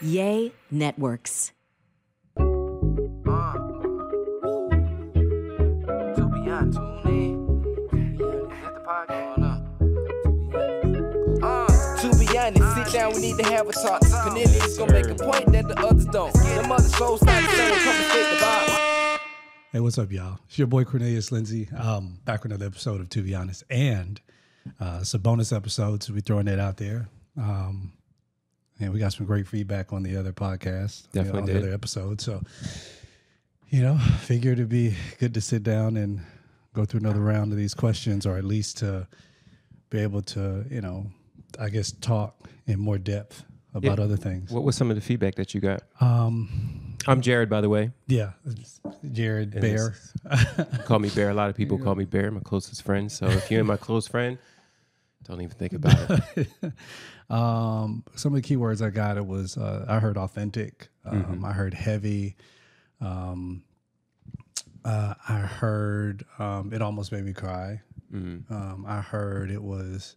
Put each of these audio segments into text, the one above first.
Yay Networks. To be honest, tune in. Let the pod going up. To be honest, sit down, we need to have a talk. Cornelius gonna make a point that the others don't. Them other souls not the same, come and straight the bottom. Hey, what's up, y'all? It's your boy Cornelius Lindsay. Back with another episode of To Be Honest, and it's a bonus episode, so we're throwing that out there. And we got some great feedback on the other podcast, Definitely on did. the other episode. So, figured it'd be good to sit down and go through another round of these questions, or at least to be able to, I guess, talk in more depth about other things. What was some of the feedback that you got? I'm Jared, by the way. Yeah, it's Jared And Bear. Call me Bear. A lot of people call me Bear, my closest friend. So if you're my close friend, don't even think about it. Some of the keywords I got, it was I heard authentic, I heard heavy, I heard it almost made me cry. I heard it was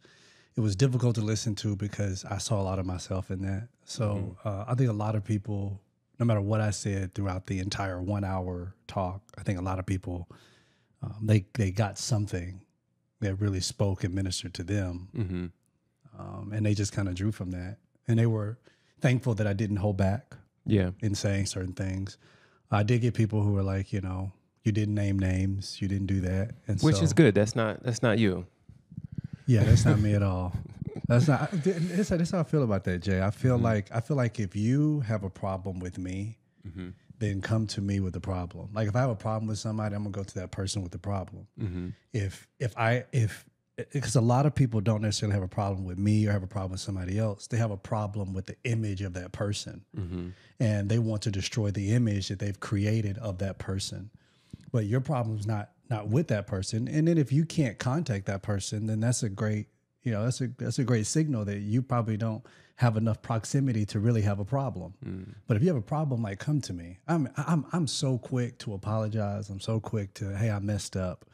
difficult to listen to because I saw a lot of myself in that. So I think a lot of people, no matter what I said throughout the entire 1 hour talk, I think a lot of people they got something that really spoke and ministered to them. And they just kind of drew from that. And they were thankful that I didn't hold back in saying certain things. I did get people who were like, you didn't name names, you didn't do that. And Which is good. That's not you. Yeah, that's not me at all. That's how I feel about that, Jay. I feel like if you have a problem with me, then come to me with the problem. Like if I have a problem with somebody, I'm gonna go to that person with the problem. Because a lot of people don't necessarily have a problem with me or have a problem with somebody else. They have a problem with the image of that person. And they want to destroy the image that they've created of that person. But your problem's not with that person. And then if you can't contact that person, then that's a great, that's a great signal that you probably don't have enough proximity to really have a problem. But if you have a problem, like, come to me. I'm so quick to apologize. I'm so quick to, hey, I messed up.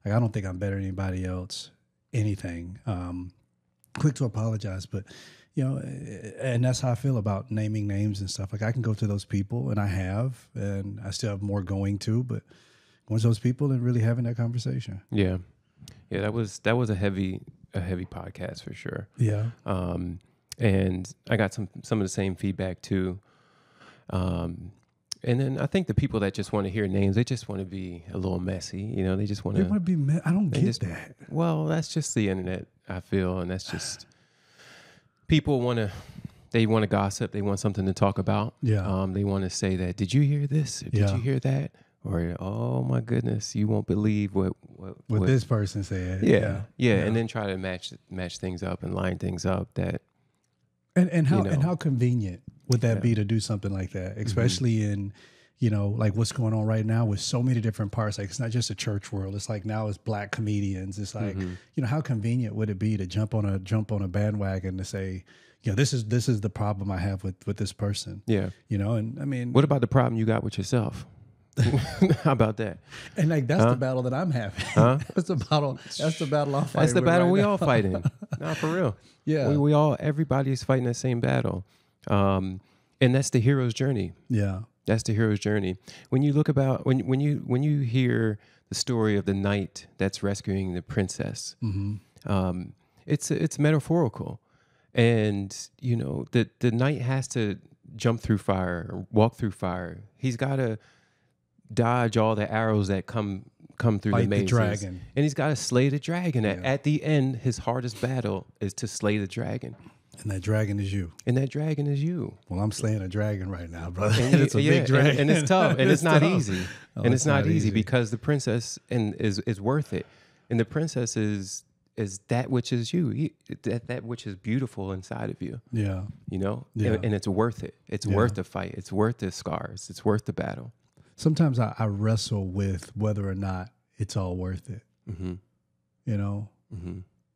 Like, I don't think I'm better than anybody else. Anything, quick to apologize, but and that's how I feel about naming names and stuff. Like I can go to those people, and I have, and I still have more going to, but going to those people and really having that conversation. Yeah. That was a heavy podcast for sure. Yeah. And I got some of the same feedback too. And then I think the people that just want to hear names, they just want to be a little messy. They just want to. They want to be. I don't get that. Well, that's just the internet, I feel, and that's just people want to. They want to gossip. They want something to talk about. Yeah. They want to say that. Did you hear this? Or did you hear that? Or oh my goodness, you won't believe what this person said. Yeah. And then try to match things up and line things up. That. And how convenient would that be to do something like that, especially in, like what's going on right now with so many different parts. Like it's not just a church world. It's like now it's black comedians. It's like, how convenient would it be to jump on a bandwagon to say, this is the problem I have with this person. Yeah. And I mean, what about the problem you got with yourself? How about that? And like that's the battle that I'm having. That's the battle I'm fighting. That's the battle we now. all fighting. Not for real. Yeah. Everybody's fighting the same battle. And that's the hero's journey. Yeah. That's the hero's journey. When you look about when you hear the story of the knight that's rescuing the princess, it's metaphorical. And the knight has to jump through fire or walk through fire. He's gotta dodge all the arrows that come through Fight the mazes. The dragon. And he's got to slay the dragon. Yeah. At the end, his hardest battle is to slay the dragon. And that dragon is you. Well, I'm slaying a dragon right now, brother. And it's a big dragon. And it's tough. And it's not tough. easy. And it's not easy because the princess is worth it. And the princess is that which is you, that which is beautiful inside of you. Yeah. Yeah. And it's worth it. It's worth the fight. It's worth the scars. It's worth the battle. Sometimes I wrestle with whether or not it's all worth it.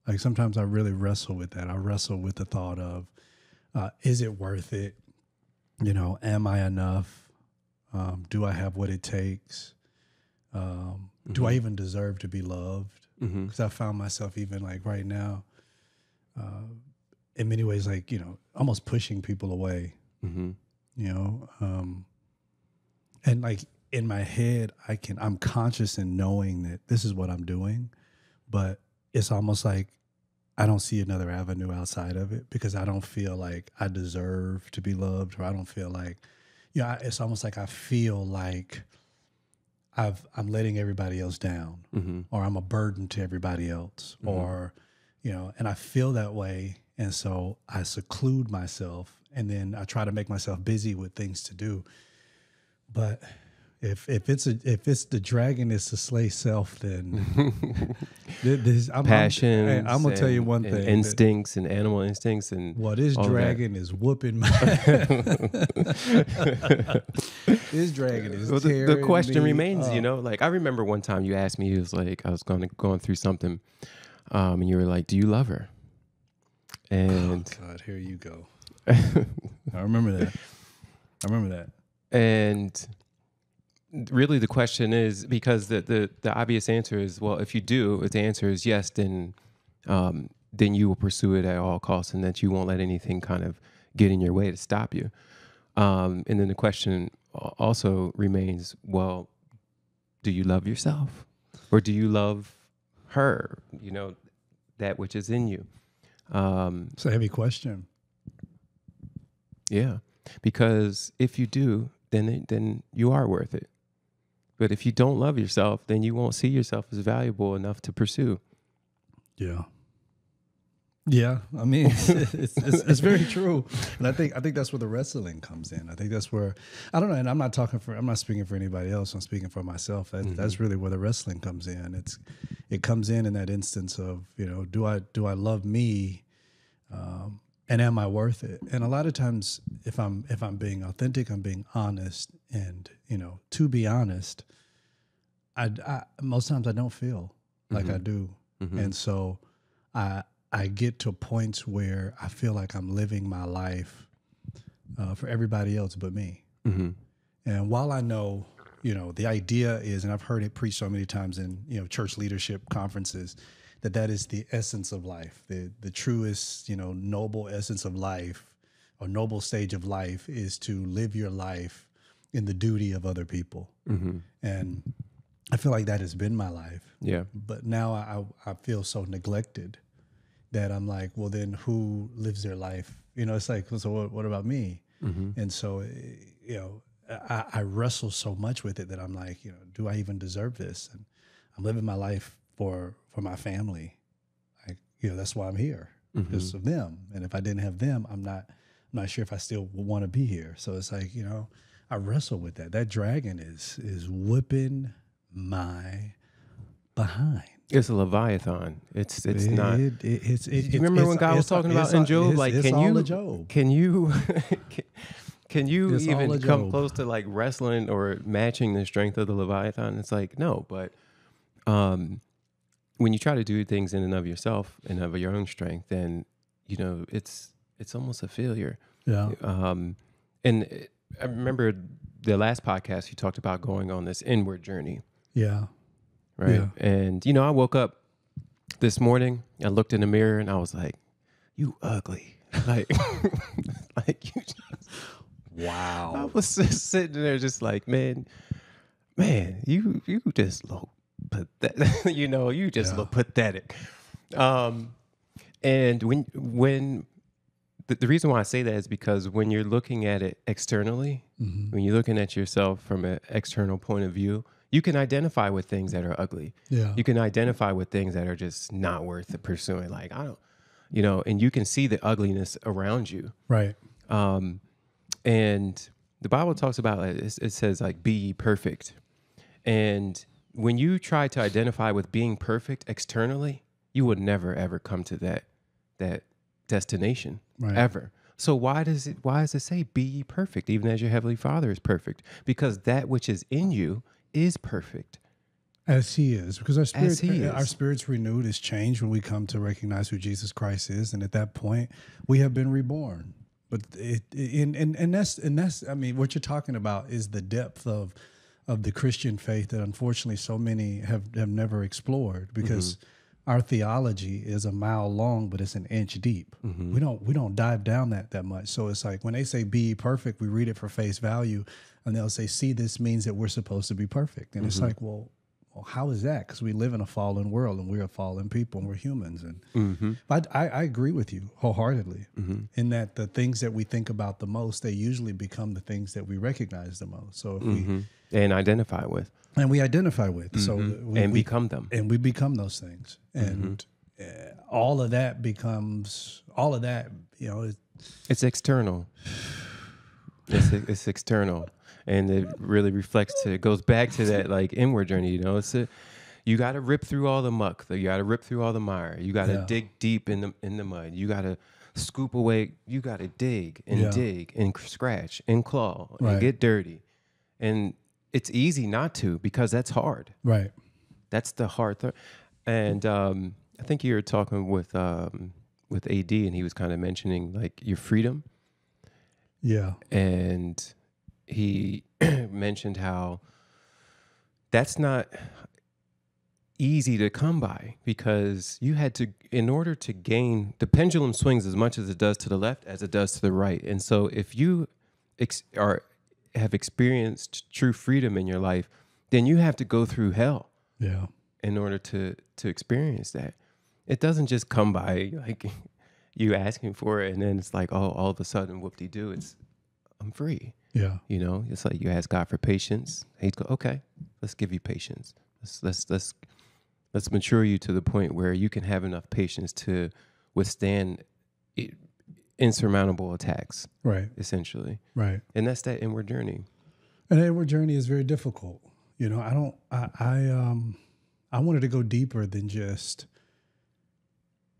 Like sometimes I really wrestle with that. I wrestle with the thought of, is it worth it? Am I enough? Do I have what it takes? Do I even deserve to be loved? Because I found myself even like right now, in many ways, like, almost pushing people away you know, and like in my head, I'm conscious in knowing that this is what I'm doing, but it's almost like I don't see another avenue outside of it because I don't feel like I deserve to be loved, or I don't feel like, you know, it's almost like I feel like I'm letting everybody else down, or I'm a burden to everybody else, or, you know, and I feel that way. And so I seclude myself, and then I try to make myself busy with things to do. But if it's the dragon is to slay self, then passions. I'm gonna tell you one thing: instincts and animal instincts, and this dragon is whooping my. This dragon is. Well, tearing the question me remains, up. you know, like I remember one time you asked me, it was like I was going through something, and you were like, "Do you love her?" And oh God, here you go. I remember that. And really the question is, because the obvious answer is, well, if you do, if the answer is yes, then you will pursue it at all costs, and that you won't let anything kind of get in your way to stop you. And then the question also remains, well, do you love yourself, or do you love her? You know, that which is in you. It's a heavy question. Yeah, because if you do, then you are worth it. But if you don't love yourself, then you won't see yourself as valuable enough to pursue. Yeah. Yeah, I mean, it's very true, and I think that's where the wrestling comes in. I think that's where, I don't know, and I'm not speaking for anybody else. I'm speaking for myself. That's really where the wrestling comes in. It comes in that instance of, you know, do I love me, and am I worth it? And a lot of times, if I'm being authentic, I'm being honest, and, you know, to be honest, I most times I don't feel like I do, and so I get to points where I feel like I'm living my life for everybody else but me. And while I know, you know, the idea is, and I've heard it preached so many times in, you know, church leadership conferences, that is the essence of life. The truest, you know, noble essence of life, or noble stage of life, is to live your life in the duty of other people. And I feel like that has been my life. Yeah. But now I feel so neglected that I'm like, well, then who lives their life? You know, it's like, so what about me? And so, you know, I wrestle so much with it that I'm like, you know, do I even deserve this? And I'm living my life for my family. Like, you know, that's why I'm here, because of them. And if I didn't have them, I'm not sure if I still would want to be here. So it's like, you know, I wrestle with that. That dragon is whipping my behind. It's a Leviathan. It's not. You remember when God was talking about in Job, like, can you even come close to like wrestling or matching the strength of the Leviathan? It's like, no, but when you try to do things in and of yourself and of your own strength, then, you know, it's almost a failure. Yeah. And I remember the last podcast you talked about going on this inward journey. Yeah. Right. Yeah. And, you know, I woke up this morning, I looked in the mirror and I was like, you ugly. Like, like you just, wow. I was just sitting there just like, man, you just look pathetic. You know, you just look pathetic. And when the reason why I say that is because when you're looking at it externally, when you're looking at yourself from an external point of view, you can identify with things that are ugly. Yeah. You can identify with things that are just not worth pursuing. Like, I don't, you know, and you can see the ugliness around you. Right. And the Bible talks about, it says like, be ye perfect. And when you try to identify with being perfect externally, you would never, ever come to that destination, ever. So why does it say be ye perfect, even as your heavenly Father is perfect? Because that which is in you is perfect. As he is, because our spirit's renewed, is changed when we come to recognize who Jesus Christ is, and at that point, we have been reborn. But that's I mean, what you're talking about is the depth of the Christian faith that unfortunately so many have never explored, because our theology is a mile long, but it's an inch deep. Mm-hmm. We don't dive down that much. So it's like when they say be ye perfect, we read it for face value, and they'll say, see, this means that we're supposed to be perfect. And it's like, well, how is that? Because we live in a fallen world, and we're fallen people, and we're humans. And but I agree with you wholeheartedly in that the things that we think about the most, they usually become the things that we recognize the most. So if we and identify with. And we identify with. So we become them. And we become those things. And all of that, it's external. It's external. And it really it goes back to that like inward journey, you know. You got to rip through all the muck. You got to rip through all the mire. You got to dig deep in the mud. You got to scoop away. You got to dig and scratch and claw and get dirty. And it's easy not to, because that's hard. Right. That's the hard thing. And I think you were talking with AD, and he was kind of mentioning like your freedom. Yeah. And he mentioned how that's not easy to come by, because you had to, in order to gain, the pendulum swings as much as it does to the left as it does to the right. And so if you have experienced true freedom in your life, then you have to go through hell in order to experience that. It doesn't just come by like you asking for it and then it's like, oh, all of a sudden, whoop-de-doo, I'm free. Yeah. You know, it's like you ask God for patience. He'd go, okay, let's give you patience. Let's mature you to the point where you can have enough patience to withstand insurmountable attacks. Right. Essentially. Right. And that's that inward journey. And the inward journey is very difficult. You know, I wanted to go deeper than just,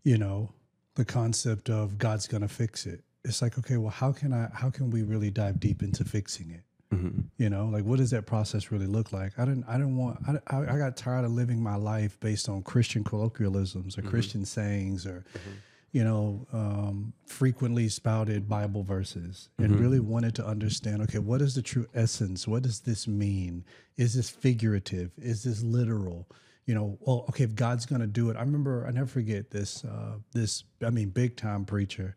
you know, the concept of God's going to fix it. It's like, okay, well, how can we really dive deep into fixing it? You know, like, what does that process really look like? I got tired of living my life based on Christian colloquialisms or Christian sayings or, you know, frequently spouted Bible verses, and really wanted to understand, okay, what is the true essence? What does this mean? Is this figurative? Is this literal? You know, well, okay, if God's going to do it. I never forget this big time preacher.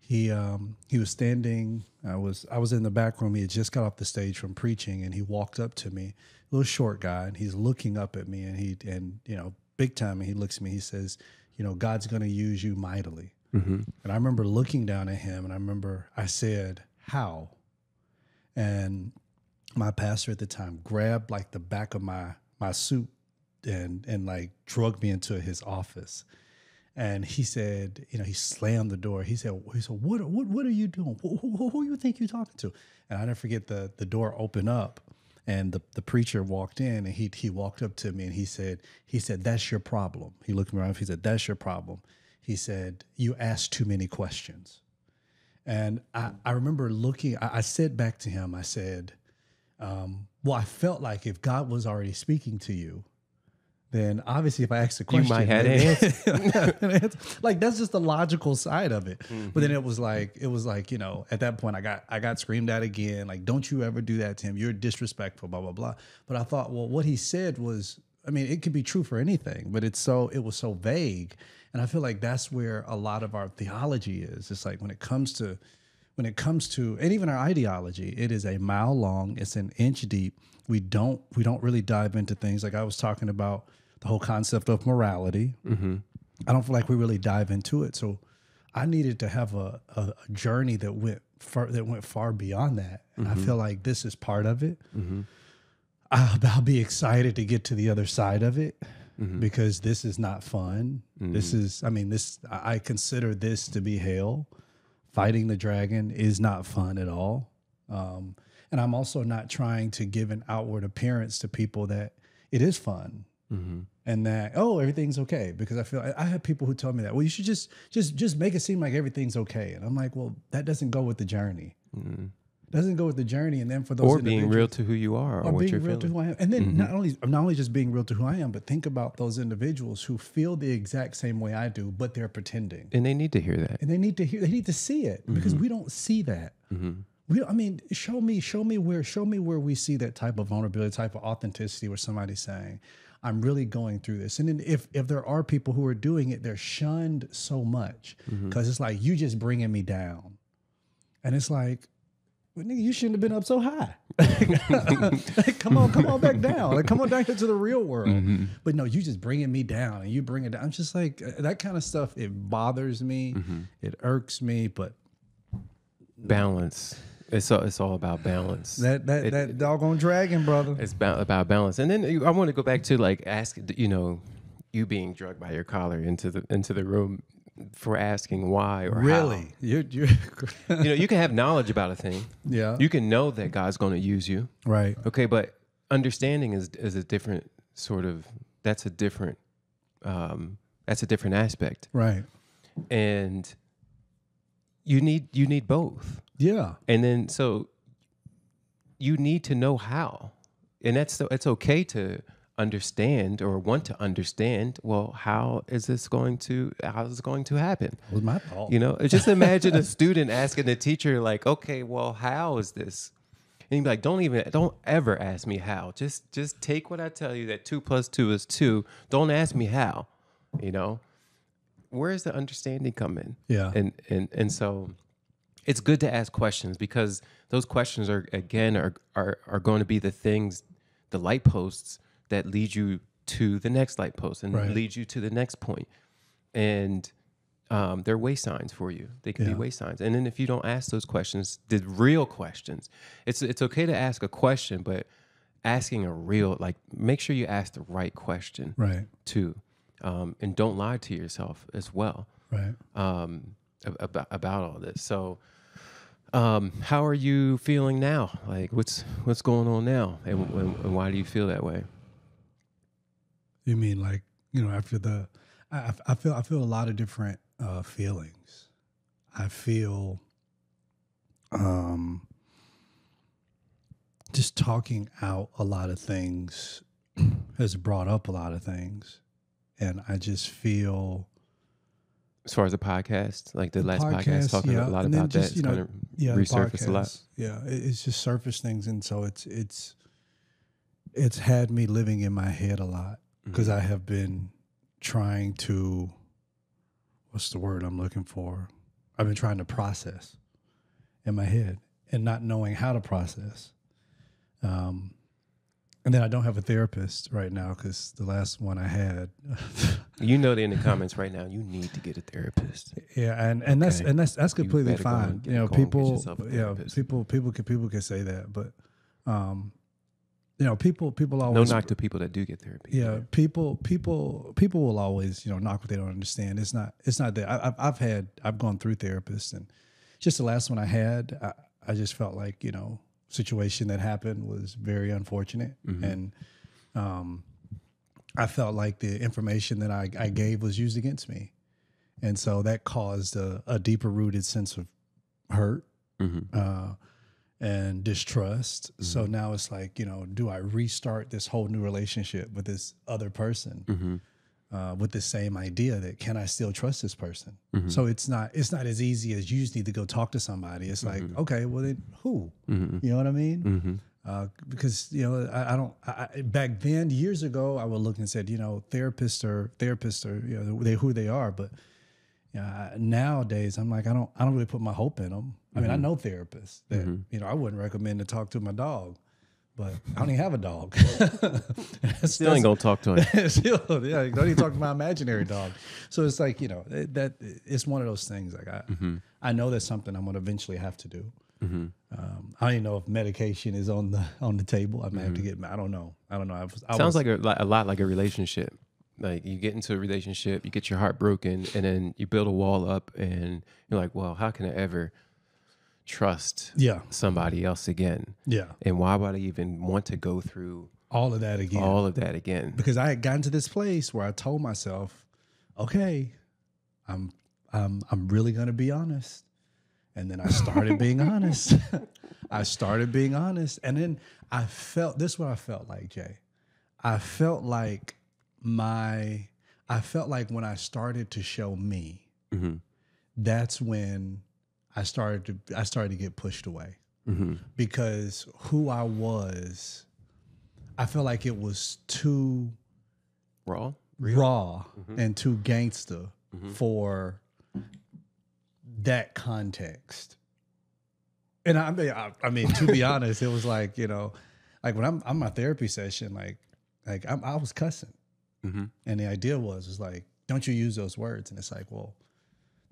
He was standing. I was in the back room. He had just got off the stage from preaching, and he walked up to me, a little short guy, and he's looking up at me, and you know, big time. And he looks at me. He says, you know, God's going to use you mightily. And I remember looking down at him, and I remember I said, how? And my pastor at the time grabbed like the back of my suit and like drugged me into his office. And he said, you know, he slammed the door. He said, what are you doing? Who do you think you're talking to? And I never forget the door opened up, and the preacher walked in, and he walked up to me, and he said, that's your problem. He looked me around. He said, that's your problem. He said, you asked too many questions. And I remember looking. I said back to him, I said, well, I felt like if God was already speaking to you, then obviously if I asked a question, you might have an answer. Like, that's just the logical side of it. But then it was like, you know, at that point I got screamed at again. Like, don't you ever do that to him. You're disrespectful, blah, blah, blah. But I thought, well, what he said was, I mean, it could be true for anything, but it was so vague. And I feel like that's where a lot of our theology is. It's like when it comes to, and even our ideology, it is a mile long, it's an inch deep. We don't really dive into things like I was talking about, the whole concept of morality. I don't feel like we really dive into it. So I needed to have a journey that went far beyond that. And I feel like this is part of it. I'll be excited to get to the other side of it because this is not fun. I consider this to be hell. Fighting the dragon is not fun at all. And I'm also not trying to give an outward appearance to people that it is fun and that, oh, everything's okay. Because I feel I have people who tell me that, well, you should just make it seem like everything's okay. And I'm like, well, that doesn't go with the journey. Doesn't go with the journey. And then for those, or being real to who you are, or what being you're real feeling. to who I am. And then not only just being real to who I am, but think about those individuals who feel the exact same way I do, but they're pretending. And they need to hear that. And they need to see it because we don't see that. Show me where we see that type of vulnerability, type of authenticity where somebody's saying, I'm really going through this. And then if there are people who are doing it, they're shunned so much because it's like, you just bringing me down. And it's like, well, nigga, you shouldn't have been up so high. Come on back down. Like, come on down into the real world. But no, you just bringing me down and you bring it down. I'm just like, that kind of stuff, it bothers me. It irks me, but. Balance. It's all about balance. That doggone dragon, brother. It's about balance. And then I want to go back to like ask, you being drugged by your collar into the room for asking why or really? How. You can have knowledge about a thing. Yeah. You can know that God's going to use you. Right. Okay, but understanding is a different sort of, that's a different aspect. Right. And you need both. Yeah. And then so you need to know how. And it's okay to understand or want to understand, well, how is this going to happen? That was my fault. Just imagine a student asking the teacher, like, okay, well, how is this? And you'd be like, don't ever ask me how. Just take what I tell you, that 2 + 2 is 2. Don't ask me how. Where does the understanding come in? Yeah. And so it's good to ask questions, because those questions are going to be the things, the light posts that lead you to the next light post and lead you to the next point. And they're way signs for you. They can be way signs. And then if you don't ask those questions, the real questions, it's okay to ask a question, but asking a real, like, make sure you ask the right question too. And don't lie to yourself as well. Right. About all this. So how are you feeling now? Like, what's going on now? And why do you feel that way? You mean like, after I feel a lot of different feelings. I feel just talking out a lot of things has brought up a lot of things. And I just feel, as far as the podcast, like the last podcast talking a lot about that, it's going to resurface a lot. Yeah, it's just surface things, and so it's had me living in my head a lot, because I have been trying to, what's the word I'm looking for? I've been trying to process in my head and not knowing how to process. And then I don't have a therapist right now, because the last one I had. They're in the comments right now, you need to get a therapist. Yeah, and that's completely fine. People can say that, but people always, no knock to people that do get therapy. Yeah, people will always knock what they don't understand. It's not that I've gone through therapists, and just the last one I had, I just felt like situation that happened was very unfortunate, and I felt like the information that I gave was used against me, and so that caused a deeper rooted sense of hurt and distrust. So now it's like, do I restart this whole new relationship with this other person with the same idea that, can I still trust this person? So it's not as easy as you just need to go talk to somebody. It's like, okay, well then who? You know what I mean? Because back then, years ago, I would look and said, therapists are they who they are, but nowadays I'm like, I don't really put my hope in them. I mean, I know therapists that I wouldn't recommend to talk to my dog, but I don't even have a dog. Still ain't gonna talk to him. Don't even talk to my imaginary dog. So it's like, that it's one of those things. Like I know that's something I'm gonna eventually have to do. I don't even know if medication is on the table. I may have to get. I don't know. Sounds like a lot like a relationship. Like, you get into a relationship, you get your heart broken, and then you build a wall up, and you're like, well, how can I ever trust somebody else again? Yeah. And why would I even want to go through all of that again? Because I had gotten to this place where I told myself, okay, I'm really gonna be honest. And then I started being honest. And then I felt, this is what I felt like, Jay. I felt like when I started to show me, that's when I started to get pushed away. Because who I was, I felt like it was too raw and too gangster for that context. And I mean, to be honest, it was like, you know, like when I'm on my therapy session, I was cussing. And the idea was like, don't you use those words? And it's like, well,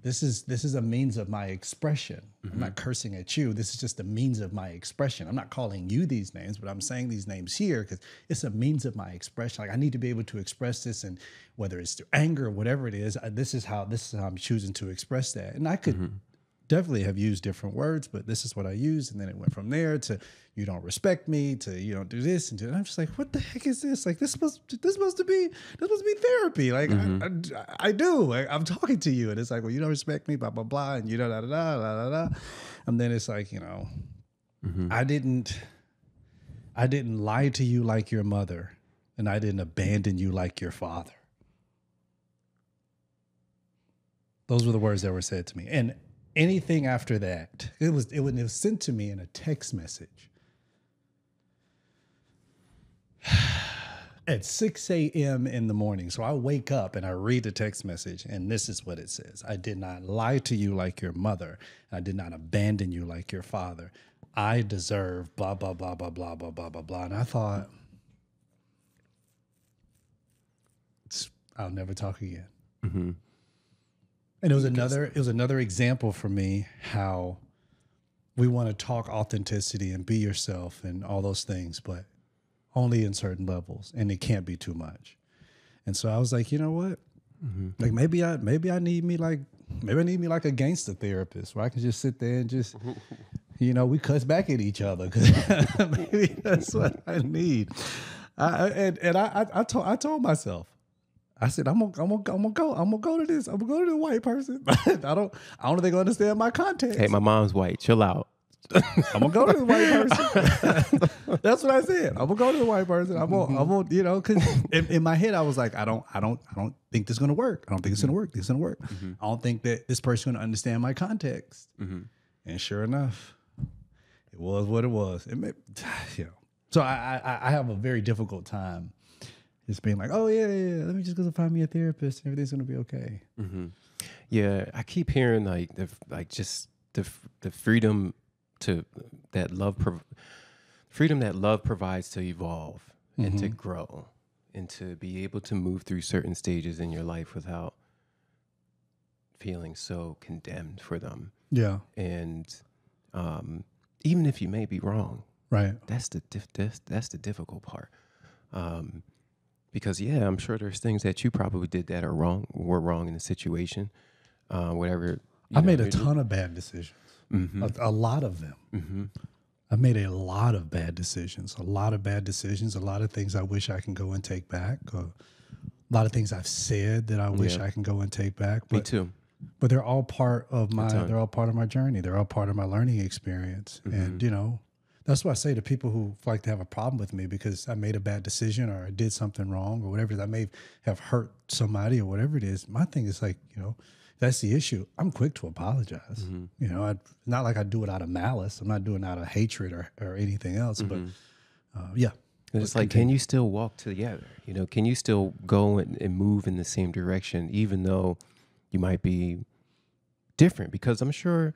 this is a means of my expression. I'm not cursing at you. This is just a means of my expression. I'm not calling you these names, but I'm saying these names here because it's a means of my expression. Like I need to be able to express this, and whether it's through anger or whatever it is, this is how I'm choosing to express that. And I could definitely have used different words, but this is what I used. And then it went from there to you don't respect me to you don't do this and I'm just like, what the heck is this? Like this supposed to be therapy. Like I do. I'm talking to you, and it's like, well, you don't respect me, blah blah blah, and you know da da da da da. And then it's like, you know, I didn't lie to you like your mother, and I didn't abandon you like your father. Those were the words that were said to me, and anything after that, it was sent to me in a text message at 6 a.m. in the morning. So I wake up and I read the text message, and this is what it says. I did not lie to you like your mother. I did not abandon you like your father. I deserve blah, blah, blah, blah, blah, blah, blah, blah, blah. And I thought, I'll never talk again. And it was another example for me how we want to talk authenticity and be yourself and all those things, but only in certain levels, and it can't be too much. And so I was like, you know what? Like maybe I need me like a gangster therapist where I can just sit there and just, you know, we cuss back at each other because maybe that's what I need. I told myself. I said, I'm gonna go to this. I'm gonna go to the white person. I don't think they gonna understand my context. Hey, my mom's white. Chill out. I'm gonna go to the white person. That's what I said. I'm gonna go to the white person. I'm gonna, you know, because in my head I was like, I don't think this is gonna work. I don't think it's gonna work. This is gonna work. I don't think that this person's gonna understand my context. And sure enough, it was what it was. It made, you know. So I have a very difficult time just being like, oh yeah, let me just go find me a therapist and everything's gonna be okay. Yeah, I keep hearing the freedom that love provides to evolve and to grow and to be able to move through certain stages in your life without feeling so condemned for them. Yeah, and even if you may be wrong, right? That's the difficult part. Because I'm sure there's things that you probably did that were wrong in the situation. Whatever. I made a ton of bad decisions. A lot of them. I made a lot of bad decisions. A lot of things I wish I can go and take back. A lot of things I've said that I wish I can go and take back. But, me too. But they're all part of my journey. They're all part of my learning experience. And you know, that's why I say to people who like to have a problem with me because I made a bad decision or I did something wrong or whatever, I may have hurt somebody or whatever it is. My thing is like, you know, if that's the issue, I'm quick to apologize. You know, not like I do it out of malice. I'm not doing it out of hatred or anything else. But yeah. It's like, can you still walk together? You know, can you still go and move in the same direction, even though you might be different? Because I'm sure,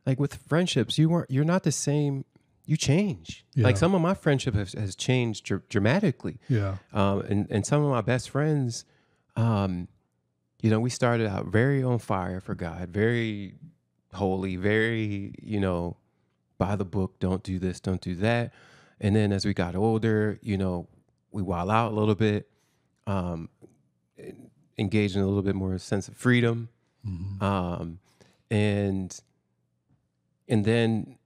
like with friendships, you're not the same. You change. Yeah. Like some of my friendship has changed dramatically. Yeah. And some of my best friends, you know, we started out very on fire for God, very holy, very, you know, by the book, don't do this, don't do that. And then as we got older, you know, we wild out a little bit, engaged in a little bit more sense of freedom. And then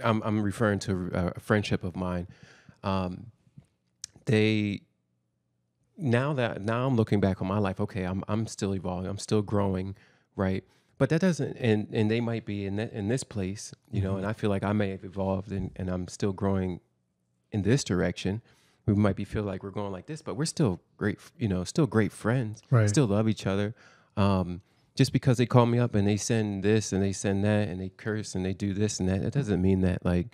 I'm referring to a friendship of mine. Now I'm looking back on my life. Okay, I'm still evolving. I'm still growing, right? But that doesn't, and they might be in this place, you know. And I feel like I may have evolved, and I'm still growing in this direction. We might feel like we're going like this, but we're still great, you know, still great friends. Right. Still love each other. Just because they call me up and they send this and they send that and they curse and they do this and that, it doesn't mean that like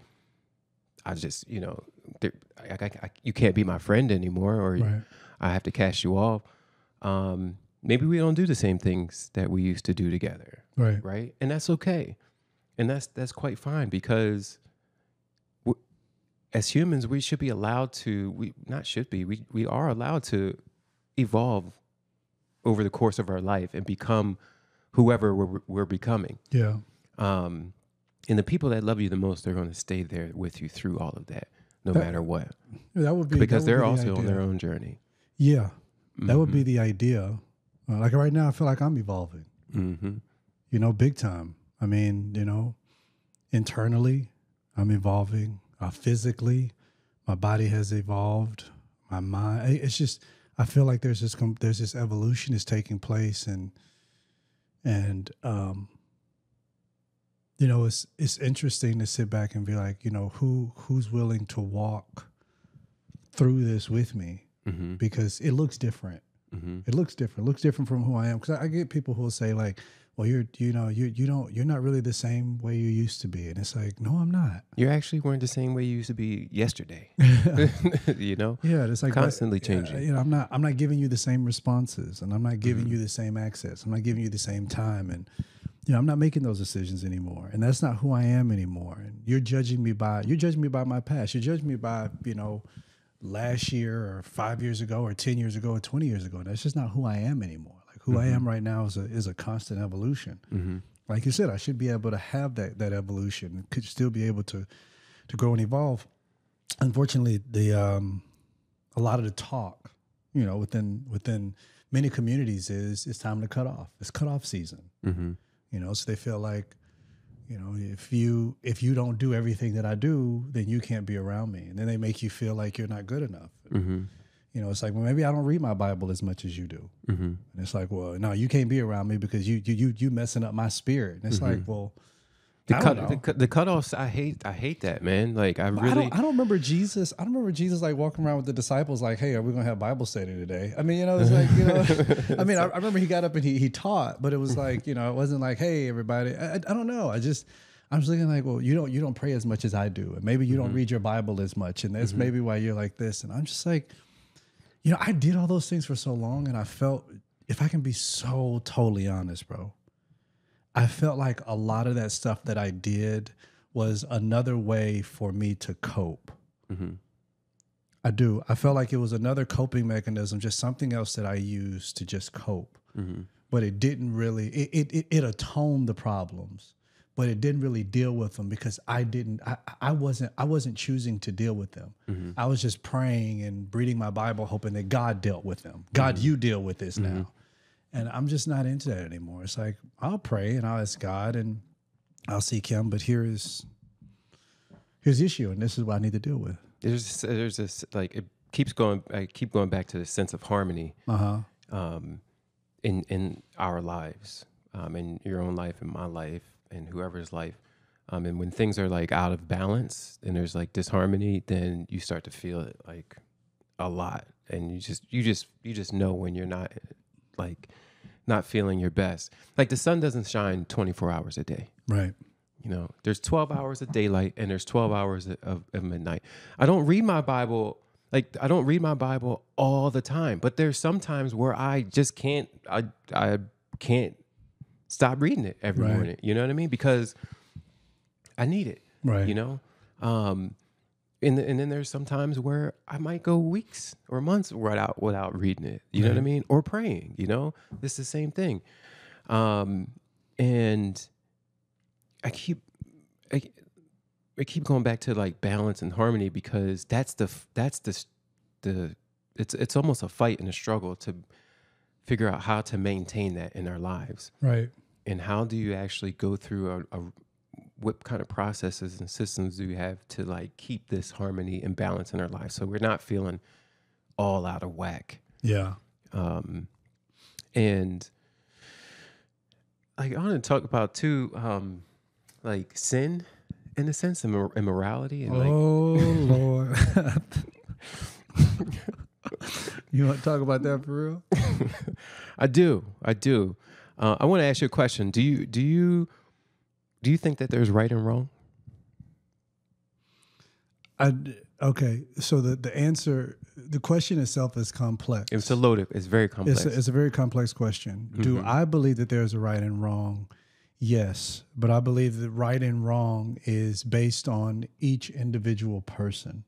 I just, you can't be my friend anymore, or Right. I have to cast you off. Maybe we don't do the same things that we used to do together. Right. Right. And that's okay. And that's quite fine, because as humans, we should be allowed to, we are allowed to evolve over the course of our life and become whoever we're becoming. Yeah. And the people that love you the most, they're going to stay there with you through all of that, no matter what. That would be, because they're the also on idea. their own journey. Yeah. That would be the idea. Like right now, I feel like I'm evolving, big time. I mean, internally, I'm evolving. Physically, my body has evolved. My mind, it's just, I feel like there's this evolution is taking place, and it's interesting to sit back and be like, who's willing to walk through this with me, because it looks different. It looks different. It looks different from who I am. Because I get people who will say like, well, you're not really the same way you used to be. And it's like, no, I'm not. You actually weren't the same way you used to be yesterday. Yeah, it's like constantly changing. I'm not giving you the same responses, and I'm not giving you the same access. I'm not giving you the same time, and I'm not making those decisions anymore. And that's not who I am anymore. And you're judging me by my past. You're judging me by, last year or 5 years ago or 10 years ago or 20 years ago. That's just not who I am anymore. Like who I am right now is a constant evolution. Like you said, I should be able to have that evolution and could still be able to grow and evolve. Unfortunately, a lot of the talk, within many communities is time to cut off. It's cutoff season. So they feel like, if you don't do everything that I do, then you can't be around me. And then they make you feel like you're not good enough. It's like, well, maybe I don't read my Bible as much as you do. And it's like, well, no, you can't be around me because you messing up my spirit. And it's like, well, the cutoffs, I hate that, man. Like I don't remember Jesus. I don't remember Jesus like walking around with the disciples like, hey, are we gonna have Bible study today? I mean, it's like, I mean, I remember he got up and he taught, but it was like, it wasn't like, hey, everybody. I don't know. I'm just looking like, well, you don't pray as much as I do, and maybe you don't read your Bible as much, and that's maybe why you're like this. And I'm just like, I did all those things for so long, and I felt, if I can be so totally honest, bro, I felt like a lot of that stuff that I did was another way for me to cope. I do. I felt like it was another coping mechanism, just something else that I used to just cope. But it didn't really, it atoned the problems, but it didn't really deal with them because I wasn't choosing to deal with them. I was just praying and reading my Bible, hoping that God dealt with them. God, you deal with this now. And I'm just not into that anymore. It's like, I'll pray and I'll ask God and I'll seek him, but here's the issue, and this is what I need to deal with. There's this like, I keep going back to the sense of harmony in our lives, in your own life, in my life, and whoever's life. And when things are like out of balance and there's like disharmony, then you start to feel it like a lot. And you just know when you're not feeling your best. Like the sun doesn't shine 24 hours a day. Right. There's 12 hours of daylight and there's 12 hours of midnight. I don't read my Bible all the time, but there's some times where I just can't, I can't stop reading it every morning. You know what I mean? Because I need it. Right. And then there's some times where I might go weeks or months without reading it. You know what I mean? Or praying, It's the same thing. And I keep going back to like balance and harmony because it's almost a fight and a struggle to figure out how to maintain that in our lives. Right. And how do you actually go through what kind of processes and systems do you have to like keep this harmony and balance in our lives so we're not feeling all out of whack? Yeah. And like I want to talk about too, like sin in a sense, and immorality. And Lord. You want to talk about that for real? I do. I want to ask you a question. Do you think that there's right and wrong? Okay, so the answer, the question itself is complex. It's very complex. It's a very complex question. Do I believe that there's a right and wrong? Yes, but I believe that right and wrong is based on each individual person.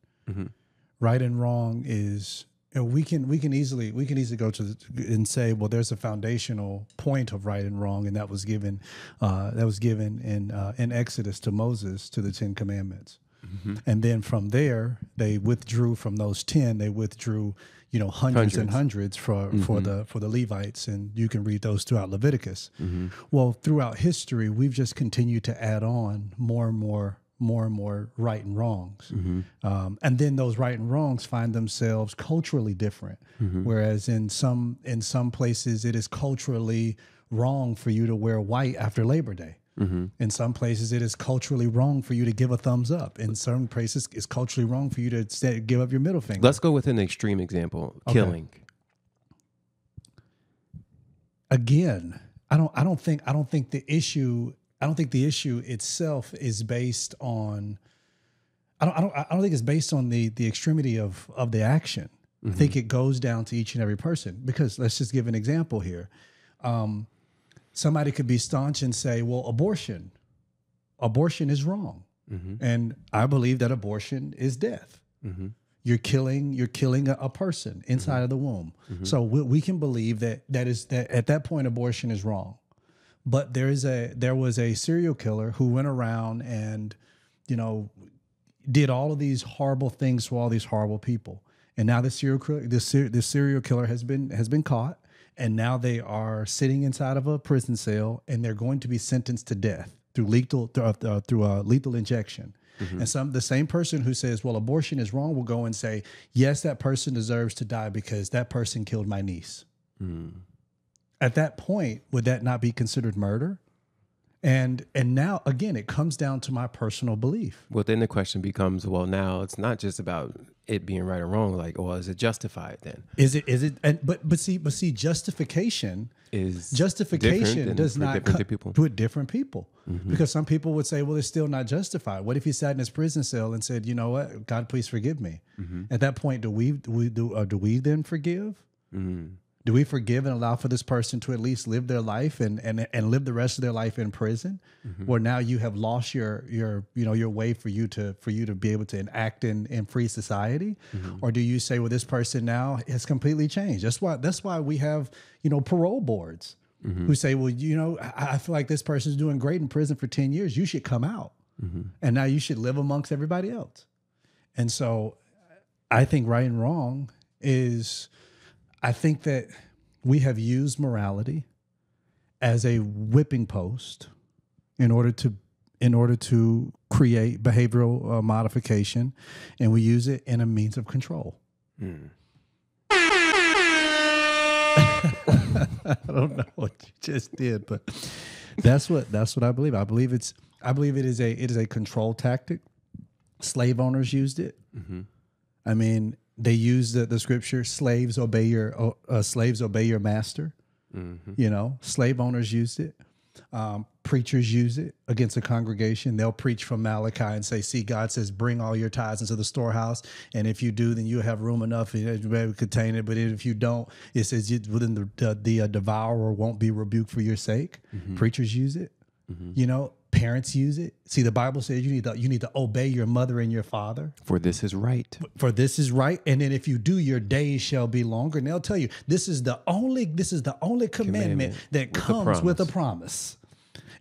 Right and wrong is, we can easily go to and say, well, there's a foundational point of right and wrong, and that was given in Exodus to Moses, to the 10 Commandments. And then from there, they withdrew from those 10. They withdrew, hundreds and hundreds for the Levites, and you can read those throughout Leviticus. Well, throughout history, we've just continued to add on more and more right and wrongs, and then those right and wrongs find themselves culturally different. Whereas in some places, it is culturally wrong for you to wear white after Labor Day. In some places, it is culturally wrong for you to give a thumbs up. In some places, it's culturally wrong for you to give up your middle finger. Let's go with an extreme example: killing. Again, I don't think the issue itself is based on. I don't think it's based on the extremity of the action. I think it goes down to each and every person. Because let's just give an example here. Somebody could be staunch and say, well, abortion is wrong. And I believe that abortion is death. You're killing a person inside of the womb. So we can believe that at that point, abortion is wrong. But there was a serial killer who went around and, did all of these horrible things to all these horrible people. And now the serial killer has been caught. And now they are sitting inside of a prison cell, and they're going to be sentenced to death through lethal injection. And the same person who says, well, abortion is wrong, will go and say, yes, that person deserves to die because that person killed my niece. At that point, would that not be considered murder? And now, again, it comes down to my personal belief. Well, then the question becomes, well, now it's not just about it being right or wrong. Like, well, is it justified then? Is it? But see, justification does not with different people. Because some people would say, well, it's still not justified. What if he sat in his prison cell and said, you know what, God, please forgive me? At that point, do we then forgive? Do we forgive and allow for this person to at least live their life and live the rest of their life in prison, where now you have lost your way for you to be able to enact in free society? Or do you say, well, this person now has completely changed? That's why we have parole boards who say, well, I feel like this person is doing great in prison for 10 years. You should come out, and now you should live amongst everybody else. And so, I think right and wrong is. I think that we have used morality as a whipping post in order to create behavioral modification, and we use it in a means of control. I don't know what you just did, but that's what I believe. I believe it is a control tactic. Slave owners used it. I mean, they use the scripture, slaves obey your master. Slave owners used it. Preachers use it against a congregation. They'll preach from Malachi and say, see, God says, bring all your tithes into the storehouse. And if you do, then you have room enough to contain it. But if you don't, it says within the devourer won't be rebuked for your sake. Preachers use it. Parents use it. See, the Bible says you need to obey your mother and your father. For this is right. For this is right. And then if you do, your days shall be longer. And they'll tell you this is the only commandment that comes with a promise.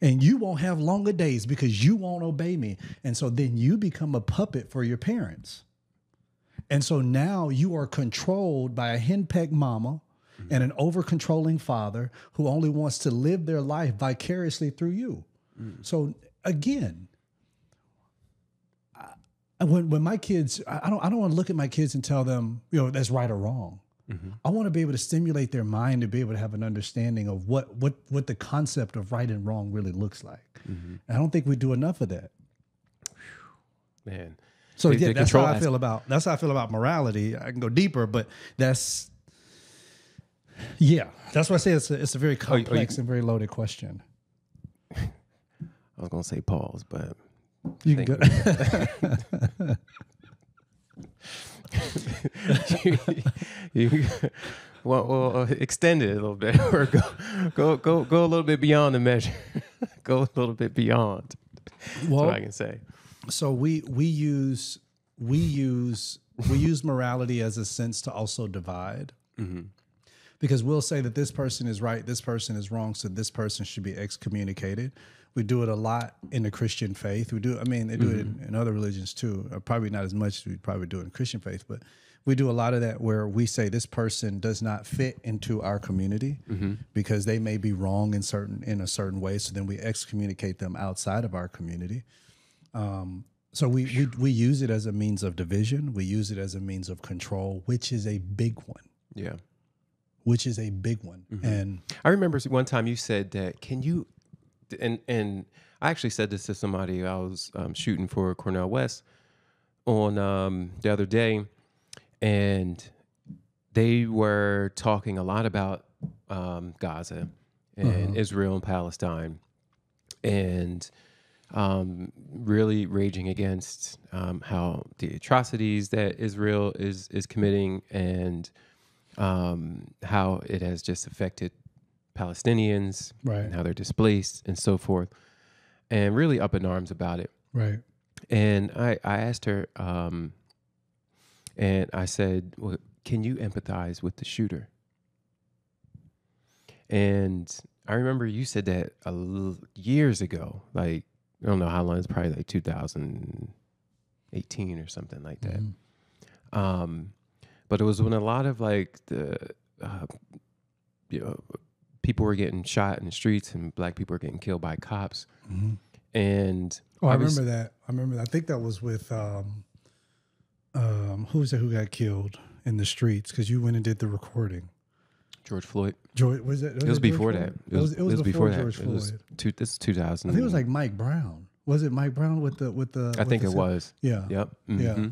And you won't have longer days because you won't obey me. And so then you become a puppet for your parents. And so now you are controlled by a henpecked mama and an over-controlling father who only wants to live their life vicariously through you. So again, when my kids, I don't want to look at my kids and tell them, that's right or wrong. I want to be able to stimulate their mind to be able to have an understanding of what the concept of right and wrong really looks like. And I don't think we do enough of that. Man. So that's how I feel about morality. I can go deeper, but that's why I say it's a very complex and very loaded question. I was going to say pause, but you can go. you well, extend it a little bit, or go a little bit beyond the measure. Go a little bit beyond. That's what I can say. So we use morality as a sense to also divide. Mm-hmm. Because we'll say that this person is right, this person is wrong, so this person should be excommunicated. We do it a lot in the Christian faith. They do it in other religions too. Probably not as much as we probably do in Christian faith, but we do a lot of that where we say this person does not fit into our community because they may be wrong in a certain way. So then we excommunicate them outside of our community. So we use it as a means of division. We use it as a means of control, which is a big one. Yeah. Which is a big one. And I remember one time you said that, can you, and I actually said this to somebody I was shooting for Cornell West on the other day, and they were talking a lot about Gaza and Israel and Palestine, and really raging against how the atrocities that Israel is committing, and how it has just affected Palestinians, right, and how they're displaced and so forth, and really up in arms about it. Right. And I asked her, and I said, well, can you empathize with the shooter? And I remember you said that years ago, like, I don't know how long, it's probably like 2018 or something like that. But it was when a lot of like the, people were getting shot in the streets and black people were getting killed by cops. And I remember that. I think that was with who was it who got killed in the streets? Because you went and did the recording. George Floyd. Was it? It was before that. It was before George that. Floyd. This is 2000. I think it was like Mike Brown. Was it Mike Brown with the? I think it was. Yeah. Yep. Yeah.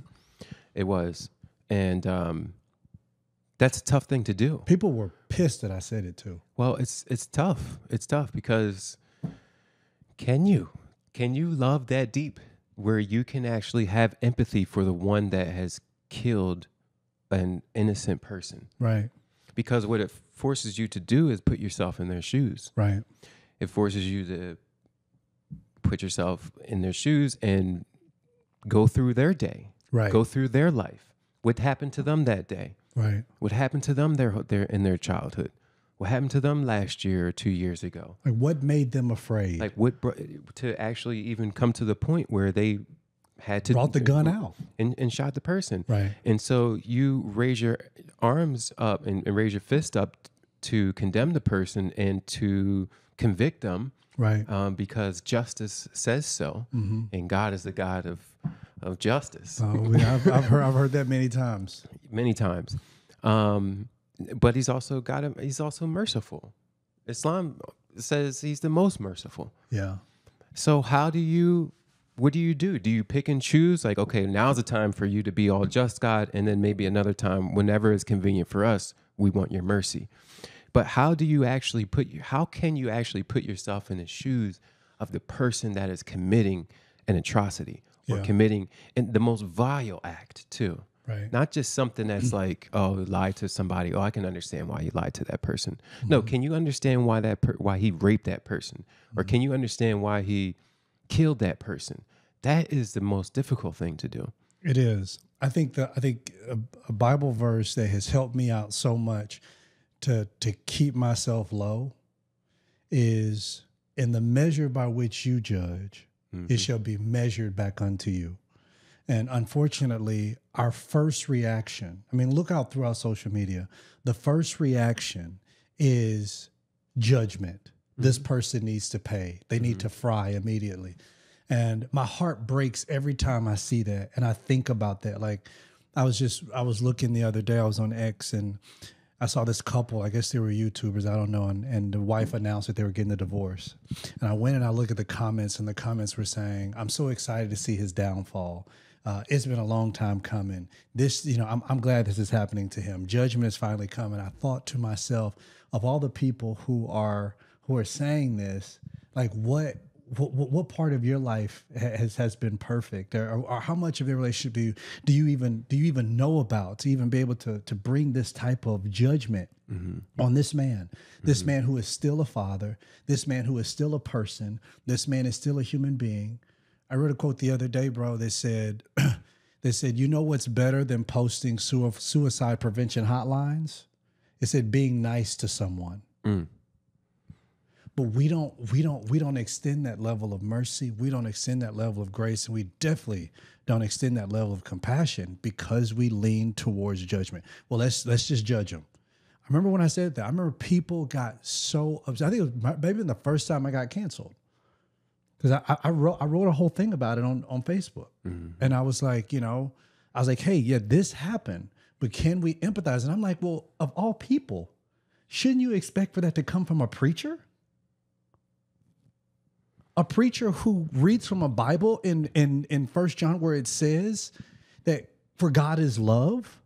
It was, and that's a tough thing to do. People were pissed that I said it too. Well, it's tough. It's tough because can you love that deep where you can actually have empathy for the one that has killed an innocent person? Right. Because what it forces you to do is put yourself in their shoes. Right. It forces you to put yourself in their shoes and go through their day. Right. Go through their life. What happened to them that day? Right. What happened to them in their childhood? What happened to them last year or 2 years ago? Like what made them afraid? Like what to actually even come to the point where they had to brought the gun out and shot the person. Right. And so you raise your arms up and raise your fist up to condemn the person and to convict them. Right. Because justice says so, and God is the God of justice. I've heard that many times. Many times. But he's also he's also merciful. Islam says he's the most merciful. Yeah. So what do? Do you pick and choose? Like, okay, now's the time for you to be all just, God, and then maybe another time, whenever it's convenient for us, we want your mercy. But how can you actually put yourself in the shoes of the person that is committing an atrocity or committing the most vile act too? Right. Not just something that's like, oh, lie to somebody. Oh, I can understand why you lied to that person. No, can you understand why he raped that person? Or can you understand why he killed that person? That is the most difficult thing to do. It is. I think a Bible verse that has helped me out so much to keep myself low is, in the measure by which you judge, it shall be measured back unto you. And unfortunately, our first reaction, look out throughout social media, the first reaction is judgment. This person needs to pay. They need to fry immediately. And my heart breaks every time I see that. And I think about that. Like I was looking the other day, I was on X and I saw this couple, I guess they were YouTubers, I don't know. And the wife announced that they were getting a divorce. And I went and I looked at the comments, and the comments were saying, I'm so excited to see his downfall. It's been a long time coming. This, I'm glad this is happening to him. Judgment is finally coming. I thought to myself, of all the people who are saying this, like what what part of your life has been perfect, or how much of the relationship do you even know about to even be able to bring this type of judgment on this man who is still a father, this man who is still a person, this man is still a human being. I read a quote the other day, bro, that said, you know what's better than posting suicide prevention hotlines? It said being nice to someone. But we don't extend that level of mercy. We don't extend that level of grace, and we definitely don't extend that level of compassion because we lean towards judgment. Well, let's just judge them. I remember when I said that. I remember people got so upset. I think it was maybe the first time I got canceled, because I wrote a whole thing about it on Facebook, and I was like, hey, yeah, this happened, but can we empathize? And I'm like, well, of all people, shouldn't you expect for that to come from a preacher? A preacher who reads from a Bible in 1 John where it says that for God is love.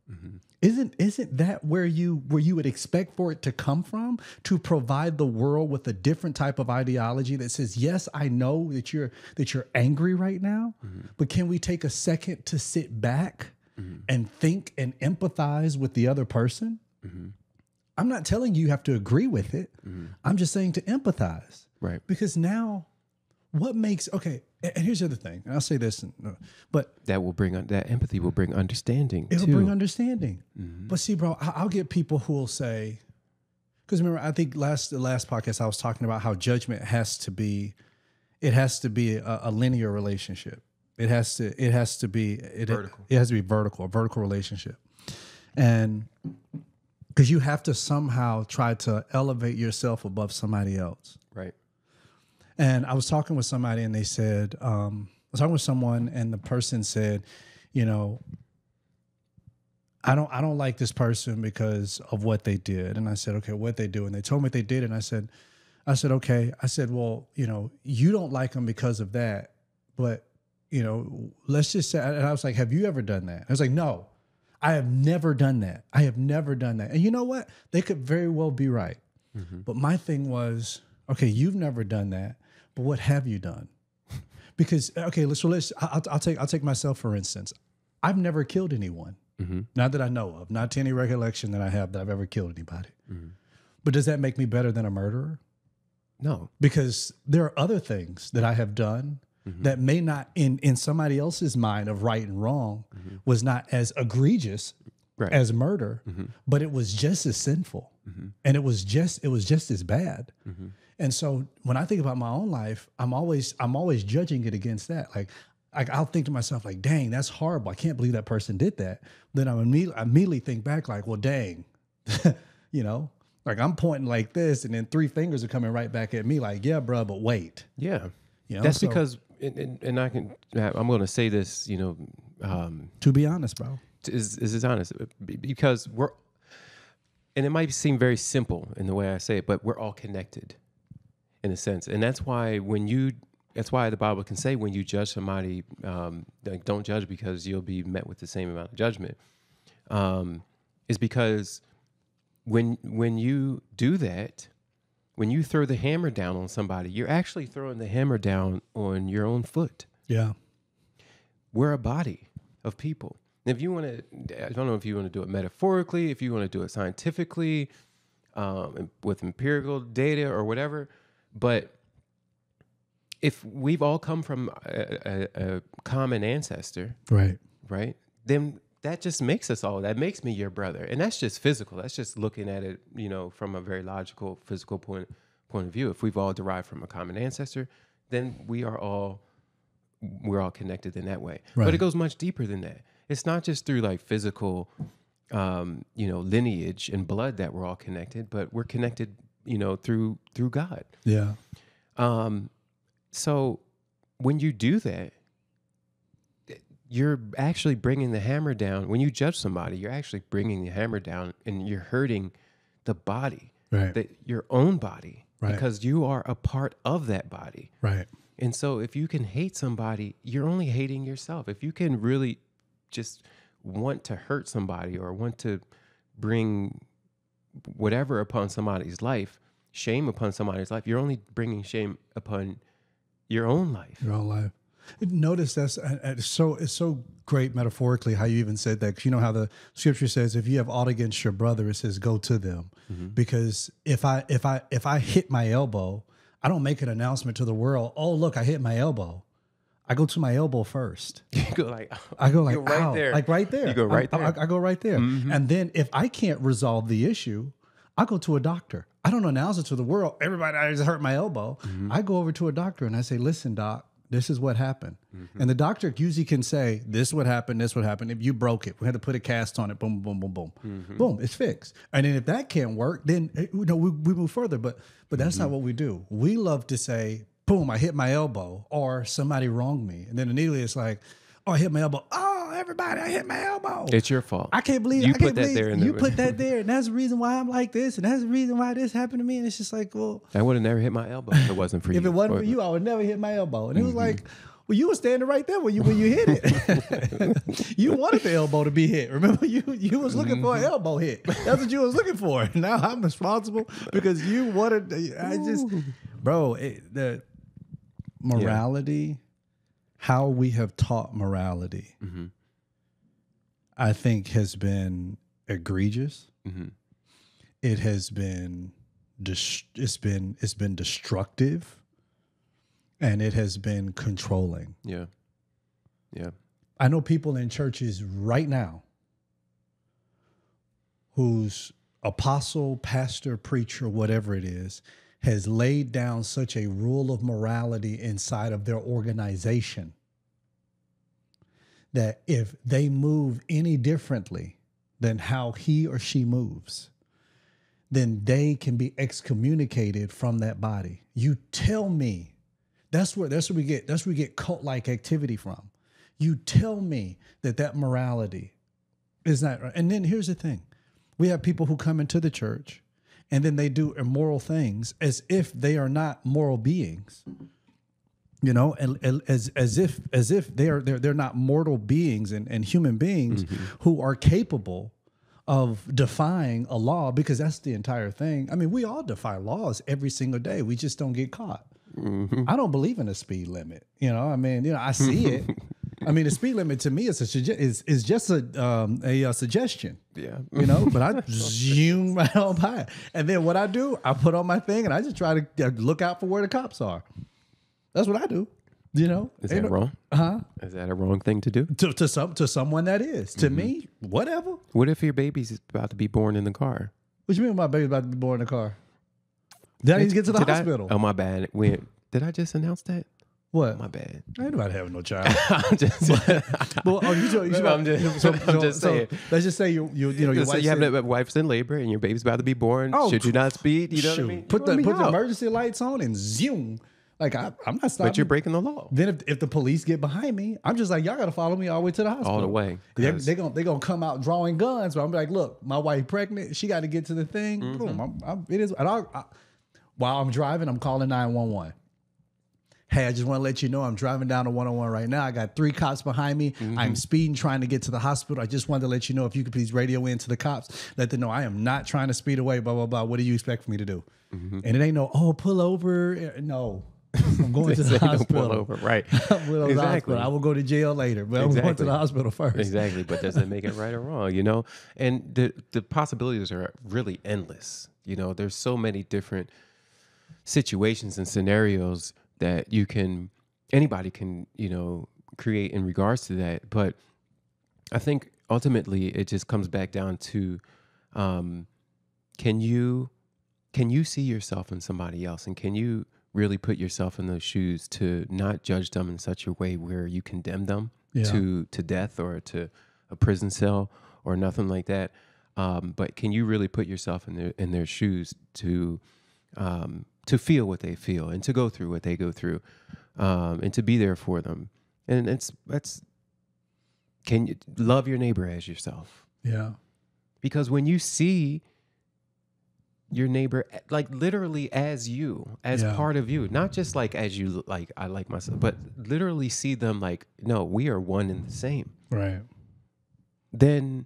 Isn't that where you would expect for it to come from, to provide the world with a different type of ideology that says, yes, I know that you're angry right now, but can we take a second to sit back and think and empathize with the other person? I'm not telling you have to agree with it. I'm just saying to empathize. Right. Because now, what makes, okay, and here's the other thing, and I'll say this, but that empathy will bring understanding. It'll bring understanding. But see, bro, I'll get people who will say, because remember, I think the last podcast I was talking about how judgment has to be a linear relationship. It has to be vertical. It has to be vertical, a vertical relationship, and because you have to somehow try to elevate yourself above somebody else, right? And I was talking with somebody, and they said, I was talking with someone, and the person said, I don't like this person because of what they did. And I said, okay, what they do? And they told me what they did. And I said, okay. I said, well, you don't like them because of that, but let's just say, and I was like, have you ever done that? I was like, no, I have never done that. I have never done that. And you know what? They could very well be right. But my thing was, okay, you've never done that, but what have you done? Because, okay, I'll take myself, for instance. I've never killed anyone. Not that I know of, not to any recollection that I have that I've ever killed anybody. But does that make me better than a murderer? No. Because there are other things that I have done that may not, in somebody else's mind of right and wrong, was not as egregious as murder, but it was just as sinful. And it was just as bad. And so when I think about my own life, I'm always judging it against that. Like I'll think to myself, like, dang, that's horrible. I can't believe that person did that. Then I immediately think back, like, well, dang, like I'm pointing like this, and then 3 fingers are coming right back at me, like, yeah, bro, but wait. Yeah. That's because, and I'm going to say this, to be honest, bro, is honest, because and it might seem very simple in the way I say it, but we're all connected in a sense. And that's why that's why the Bible can say when you judge somebody, like, don't judge because you'll be met with the same amount of judgment. Is because when you do that, when you throw the hammer down on somebody, you're actually throwing the hammer down on your own foot. Yeah. We're a body of people. If you want to, I don't know if you want to do it metaphorically, if you want to do it scientifically, with empirical data or whatever, but if we've all come from a common ancestor, right, then that just makes us all. That makes me your brother, and that's just physical. That's just looking at it, from a very logical, physical point of view. If we've all derived from a common ancestor, then we're all connected in that way. Right. But it goes much deeper than that. It's not just through like physical, lineage and blood that we're all connected, but we're connected, through God. Yeah. So when you do that, you're actually bringing the hammer down. When you judge somebody, you're actually bringing the hammer down, and you're hurting the body, right? Your own body, right? Because you are a part of that body, right? And so if you can hate somebody, you're only hating yourself. If you can really just want to hurt somebody or want to bring whatever upon somebody's life, shame upon somebody's life, you're only bringing shame upon your own life. Your own life. Notice it's so great metaphorically how you even said that. 'Cause you know how the scripture says, if you have aught against your brother, it says go to them. Because if I hit my elbow, I don't make an announcement to the world. Oh, look, I hit my elbow. I go to my elbow first. You go like, right there, like right there. You go right there. I go right there. And then if I can't resolve the issue, I go to a doctor. I don't announce it to the world. Everybody, I just hurt my elbow. I go over to a doctor and I say, listen, doc, this is what happened. And the doctor usually can say, this is what happened, this what happened. If you broke it, we had to put a cast on it, boom, boom, boom, boom. Boom, it's fixed. And then if that can't work, then we move further. But that's not what we do. We love to say, boom, I hit my elbow, or somebody wronged me. And then immediately it's like, oh, I hit my elbow. Oh, everybody, I hit my elbow. It's your fault. I can't believe you put that there. You put that there. And that's the reason why I'm like this. And that's the reason why this happened to me. And it's just like, well, I would have never hit my elbow if it wasn't for you. If it wasn't for you, I would never hit my elbow. And it was like, well, you were standing right there when you hit it. You wanted the elbow to be hit. Remember, you was looking for an elbow hit. That's what you was looking for. Now I'm responsible because you wanted. The morality, how we have taught morality, I think has been egregious. It has been it's been destructive. And it has been controlling. Yeah. I know people in churches right now whose apostle, pastor, preacher, whatever it is, has laid down such a rule of morality inside of their organization that if they move any differently than how he or she moves, then they can be excommunicated from that body. You tell me. That's where we get cult-like activity from. You tell me that morality is not right. And then here's the thing. We have people who come into the church and then they do immoral things as if they are not moral beings. You know, and as if they're not mortal beings and human beings who are capable of defying a law, because that's the entire thing. I mean, we all defy laws every single day. We just don't get caught. I don't believe in a speed limit. You know, I mean, I see it. I mean, the speed limit to me is just a suggestion. Yeah. You know, but I zoom right on by. And then what I do, I put on my thing and I just try to look out for where the cops are. That's what I do. You know, is that wrong? Is that a wrong thing to do? To someone that is. To me, whatever. What if your baby's about to be born in the car? What you mean my baby's about to be born in the car? Did I need to get to the hospital? Oh, my bad. Did I just announce that? What? My bad. I ain't about having no child. I'm just saying. Let's just say your wife. You have a wife's in labor and your baby's about to be born. Should you not speed? You know what I mean? Put the emergency lights on and zoom. Like I'm not stopping. But you're breaking the law. Then if the police get behind me, I'm just like, y'all got to follow me all the way to the hospital. All the way. They're gonna come out drawing guns. But I'm like, look, my wife pregnant. She got to get to the thing. Boom. It is. And while I'm driving, I'm calling 911. Hey, I just want to let you know I'm driving down to 101 right now. I got 3 cops behind me. I'm speeding, trying to get to the hospital. I just wanted to let you know if you could please radio in to the cops. Let them know I am not trying to speed away, blah, blah, blah. What do you expect for me to do? And it ain't pull over. No. I'm going to the hospital. Pull over, right. Exactly. I will go to jail later, but I'm going to the hospital first. Exactly, but doesn't make it right or wrong, you know? And the possibilities are really endless. You know, there's so many different situations and scenarios that anybody can, you know, create in regards to that. But I think ultimately it just comes back down to, can you see yourself in somebody else, and can you really put yourself in those shoes to not judge them in such a way where you condemn them to death or to a prison cell or nothing like that. But can you really put yourself in their shoes to feel what they feel and to go through what they go through, and to be there for them? And can you love your neighbor as yourself? Yeah. Because when you see your neighbor, like literally as you, as part of you, not just like as you, like I like myself, but literally see them like, no, we are one and the same. Right. Then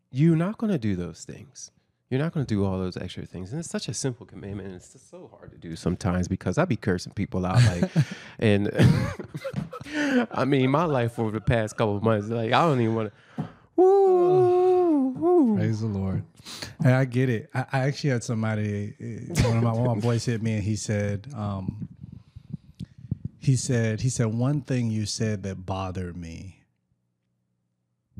you're not going to do those things. You're not going to do all those extra things. And it's such a simple commandment. And it's just so hard to do sometimes because I be cursing people out. Like, and I mean, my life over the past couple of months, like, I don't even want to. Woo. Praise the Lord. Hey, I get it. I actually had somebody, one of my boys hit me and he said, one thing you said that bothered me.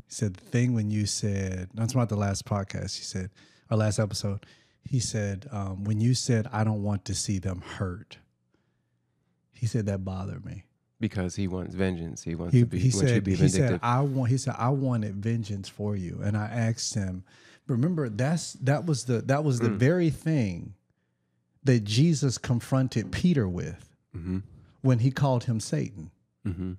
He said, the thing when you said, that's about the last podcast, he said, our last episode, he said, when you said, I don't want to see them hurt, he said that bothered me. Because he wants vengeance. He wants to be vindictive. He said, I wanted vengeance for you. And I asked him, remember, that was the very thing that Jesus confronted Peter with when he called him Satan.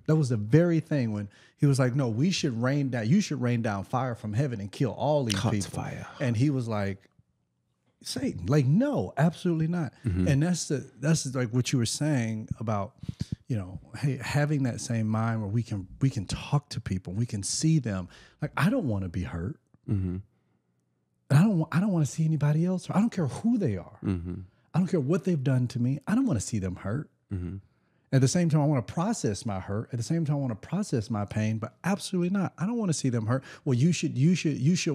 That was the very thing when he was like, no, you should rain down fire from heaven and kill all these people. Fire. And he was like, Satan, like, no, absolutely not. And that's like what you were saying about, hey, having that same mind where we can talk to people, we can see them. Like, I don't want to be hurt. And I don't want to see anybody else. I don't care who they are. I don't care what they've done to me. I don't want to see them hurt. At the same time, I want to process my hurt. At the same time, I want to process my pain, but absolutely not. I don't want to see them hurt. Well, you should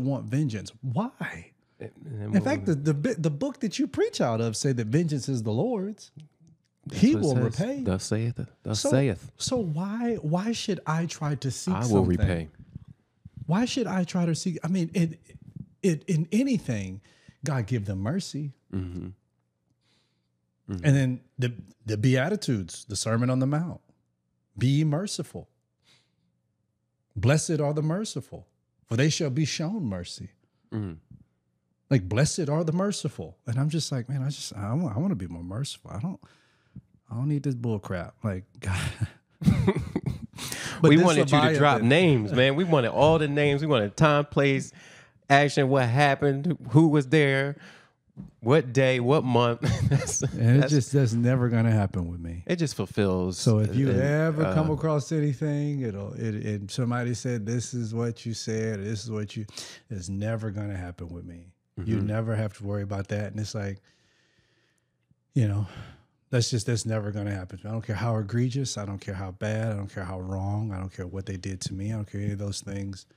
want vengeance. Why? In fact, the book that you preach out of say that vengeance is the Lord's. He will repay. Thus saith. Saith. So why should I try to seek something? I will repay. Why should I try to seek? I mean, in anything, God give them mercy. And then the Beatitudes, the Sermon on the Mount. Be ye merciful. Blessed are the merciful, for they shall be shown mercy. Like, blessed are the merciful. And I'm just like, man, I want to be more merciful. I don't need this bull crap. Like, God. We wanted you to drop names, man. We wanted all the names. We wanted time, place, action, what happened, who was there, what day, what month. That's never going to happen with me. It just fulfills. So if you ever come across anything, and somebody said, this is what you said, or this is what it's never going to happen with me. You never have to worry about that. And it's like, that's never going to happen. I don't care how egregious. I don't care how bad. I don't care how wrong. I don't care what they did to me. I don't care any of those things.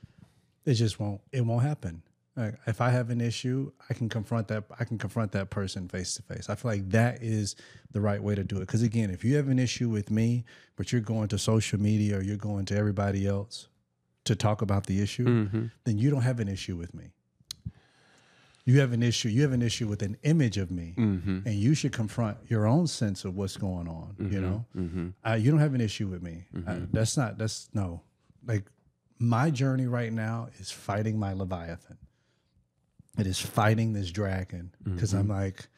It won't happen. Like, if I have an issue, I can confront that person face to face. I feel like that is the right way to do it. Because again, if you have an issue with me, but you're going to social media or you're going to everybody else to talk about the issue, then you don't have an issue with me. You have an issue with an image of me, and you should confront your own sense of what's going on. You don't have an issue with me. No. Like, my journey right now is fighting my Leviathan. It is fighting this dragon because I'm like,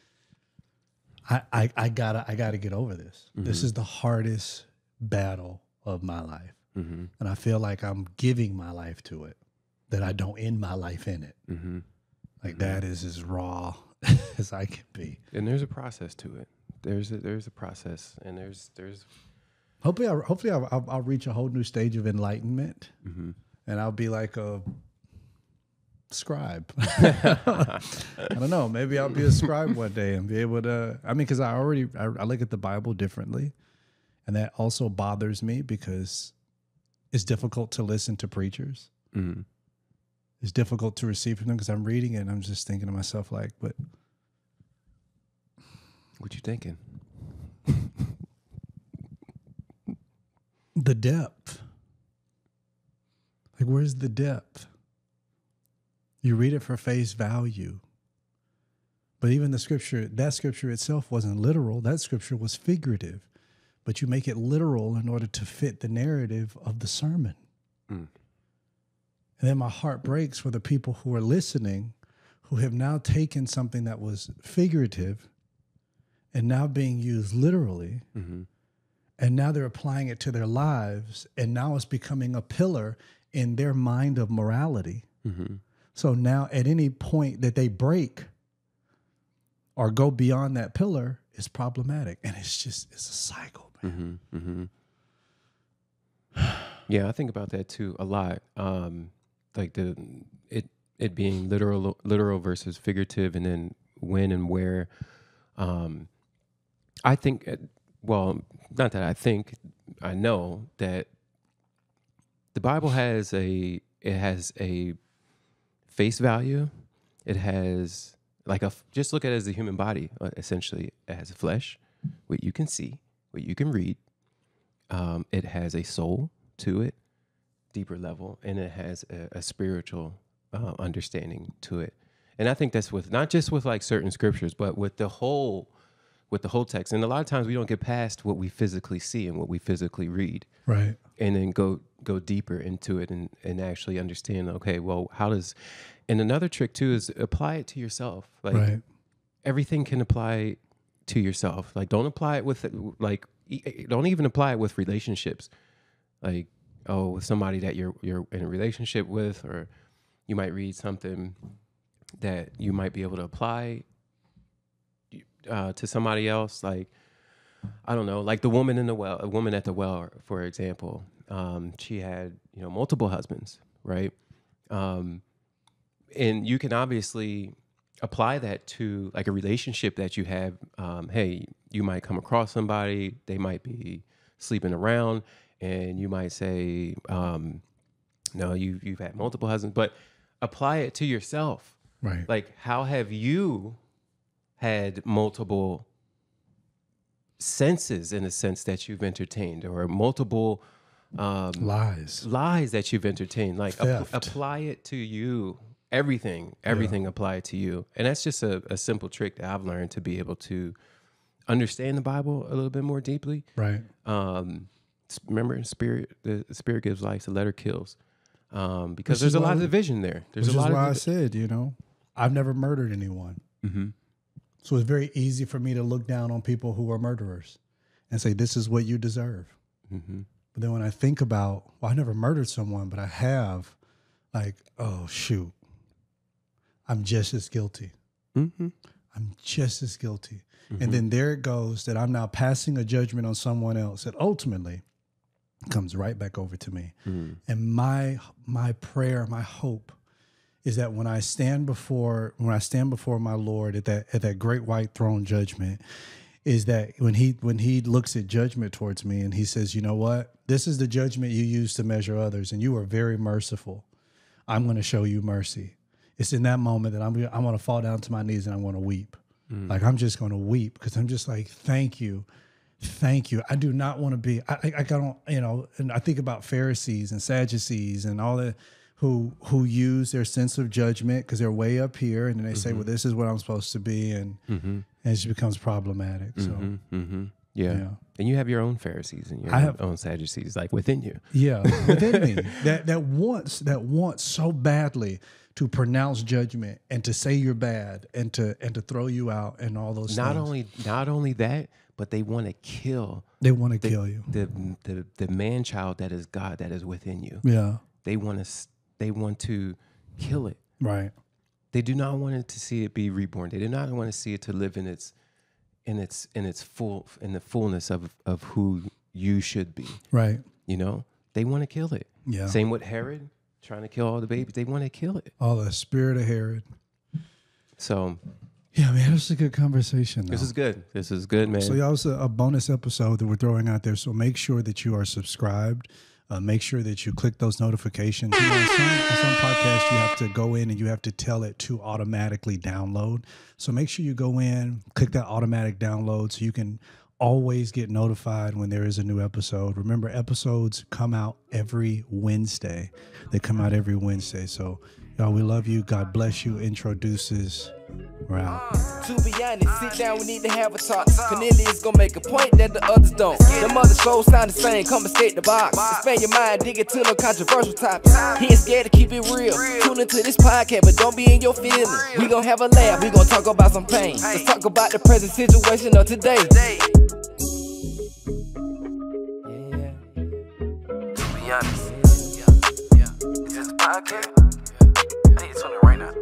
I gotta get over this. This is the hardest battle of my life, and I feel like I'm giving my life to it. That I don't end my life in it. Like, that is as raw as I can be. And there's a process to it. There's a process, and there's. Hopefully I'll reach a whole new stage of enlightenment, and I'll be like a scribe. I don't know. Maybe I'll be a scribe one day and be able to. I mean, because I look at the Bible differently, and that also bothers me because it's difficult to listen to preachers. It's difficult to receive from them because I'm reading it and I'm just thinking to myself, like, but what you thinking? The depth. Like, where's the depth? You read it for face value. But even that scripture itself wasn't literal. That scripture was figurative. But you make it literal in order to fit the narrative of the sermon. And then my heart breaks for the people who are listening, who have now taken something that was figurative and now being used literally. And now they're applying it to their lives. And now it's becoming a pillar in their mind of morality. So now at any point that they break or go beyond that pillar, it's problematic. And it's a cycle, man. Yeah, I think about that too a lot. Like it being literal versus figurative, and then when and where. I think, well, not that I think, I know that the Bible has a face value. It has just look at it as a human body. Essentially, it has a flesh, what you can see, what you can read. It has a soul to it, deeper level, and it has a spiritual understanding to it. And I think that's with not just with like certain scriptures, but with the whole text. And a lot of times we don't get past what we physically see and what we physically read, right? And then go deeper into it and actually understand. Okay, well, how does? And another trick too is apply it to yourself. Like right. Everything can apply to yourself. Like don't apply it with don't even apply it with relationships. Like, oh, with somebody that you're in a relationship with, or you might read something that you might be able to apply to somebody else. Like, I don't know, like a woman at the well, for example. She had, multiple husbands, right? And you can obviously apply that to like a relationship that you have. Hey, you might come across somebody, they might be sleeping around, and you might say, no, you've had multiple husbands, but apply it to yourself. Right. Like, how have you had multiple senses in a sense that you've entertained, or multiple lies that you've entertained? Like, apply it to you. Everything apply it to you. And that's just a simple trick that I've learned to be able to understand the Bible a little bit more deeply. Right. Remember, the spirit gives life, the letter kills. Because there's a lot of division there. Which is why I said, I've never murdered anyone. Mm-hmm. So it's very easy for me to look down on people who are murderers and say, this is what you deserve. Mm-hmm. But then when I think about, well, I never murdered someone, but I have, like, oh, shoot, I'm just as guilty. Mm-hmm. I'm just as guilty. Mm-hmm. And then there it goes that I'm now passing a judgment on someone else that ultimately comes right back over to me. Mm-hmm. And my prayer, my hope is that when I stand before my Lord at that great white throne judgment, is that when he looks at judgment towards me and he says, you know what, this is the judgment you use to measure others, and you are very merciful. I'm going to show you mercy. It's in that moment that I'm going to fall down to my knees and I'm going to weep. Mm. Like, I'm just going to weep because I'm just like, thank you. Thank you. I do not want to be, I don't, and I think about Pharisees and Sadducees and all that who use their sense of judgment because they're way up here, and then they say, well, this is what I'm supposed to be. And, and it just becomes problematic. So, yeah. And you have your own Pharisees and your own Sadducees, like within you. Yeah. Within me that wants so badly to pronounce judgment and to say you're bad and to throw you out and all those things. Not only that, but they want to kill. They want to kill you. The man child that is God, that is within you. Yeah. They want to kill it. Right. They do not want to see it be reborn. They do not want to see it to live in the fullness of who you should be. Right. They want to kill it. Yeah. Same with Herod, trying to kill all the babies. They want to kill it. All the spirit of Herod. So, yeah, man, this is a good conversation. This is good, man. So, y'all, it's a bonus episode that we're throwing out there. So make sure that you are subscribed. Make sure that you click those notifications. On some podcasts, you have to go in and you have to tell it to automatically download. So make sure you go in, click that automatic download so you can always get notified when there is a new episode. Remember, episodes come out every Wednesday. They come out every Wednesday. So, y'all, we love you. God bless you. Introduces. We're out. To be honest, sit down, we need to have a talk. Cornelius gonna make a point that the others don't. The mother souls sound the same, come and skate the box. Expand your mind, dig into no controversial topics. He ain't scared to keep it real. Tune into this podcast, but don't be in your feelings. We gon' have a laugh, we gon' talk about some pain. Let's talk about the present situation of today. To be honest, is this a podcast? I need to tune it right now.